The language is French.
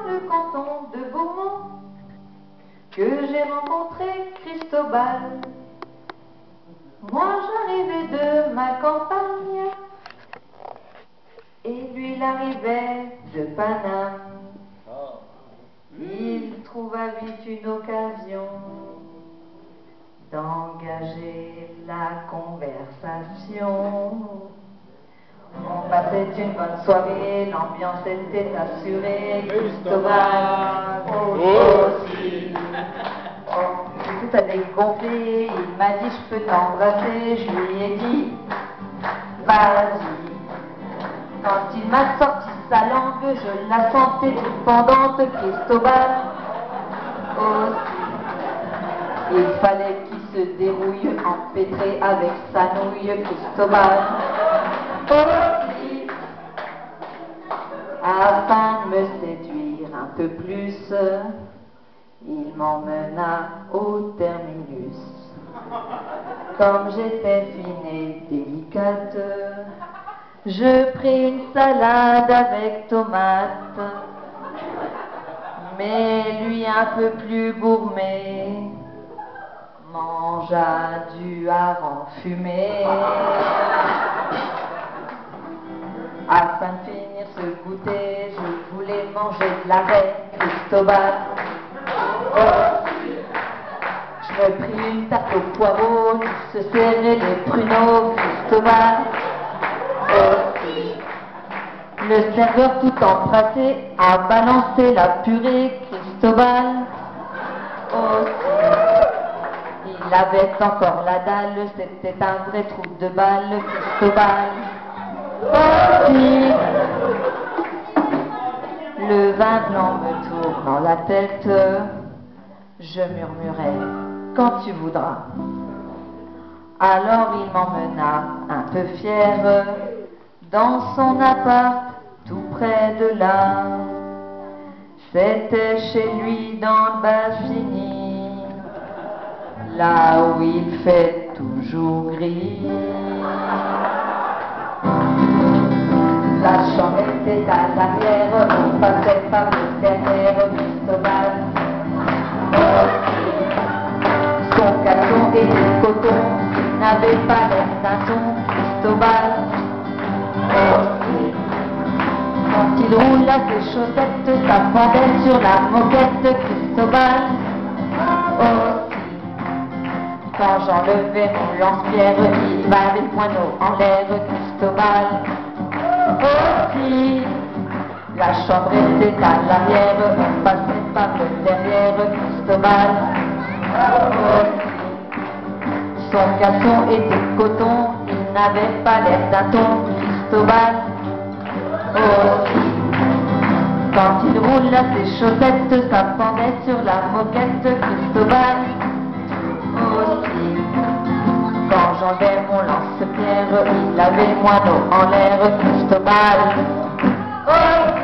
le canton de Beaumont que j'ai rencontré Cristobal. Moi j'arrivais de ma campagne et lui il arrivait de Paname. Il trouva vite une occasion d'engager la conversation. On passait une bonne soirée, l'ambiance était assurée. Cristobal aussi. Tout a dégonflé, il m'a dit je peux t'embrasser, je lui ai dit vas-y. Quand il m'a sorti sa langue, je la sentais toute pendante. Cristobal aussi. Il fallait qu'il se dérouille, empêtré avec sa nouille. Cristobal aussi. Afin de me séduire un peu plus, il m'emmena au terminus. Comme j'étais fine et délicate, je pris une salade avec tomates. Mais lui un peu plus gourmet mangea du hareng fumé. Afin de finir ce goûter, je voulais manger de la raie. Cristobal aussi. Je me pris une tarte au poireau, qui se serrait les pruneaux. Cristobal aussi. Le serveur tout empressé a balancé la purée. Cristobal aussi. Il avait encore la dalle, c'était un vrai trou de balle. Cristobal aussi. Le vin blanc me tourne dans la tête, je murmurais quand tu voudras. Alors il m'emmena un peu fier dans son appart tout près de là. C'était chez lui dans le Bas-Fini, là où il fait toujours gris. La chambre était à l'arrière, on passait par le derrière. Cristobal aussi. Son caleçon était de coton, il n'avait pas l'air d'un ton. Cristobal aussi. Quand il roula ses chaussettes, ça pendait sur la moquette. Cristobal aussi. Quand j'enlevais mon lance-pierre, il m'avait le poineau en l'air. Cristobal aussi. La chambre était à l'arrière, on passait par le derrière. Cristobal aussi. Son caleçon était de coton, il n'avait pas l'air d'un ton. Cristobal aussi. Quand il roula ses chaussettes, ça pendait sur la moquette. Cristobal aussi. Quand j'enlevais mon lance-pierre, il avait le moineau en l'air. Cristobal aussi.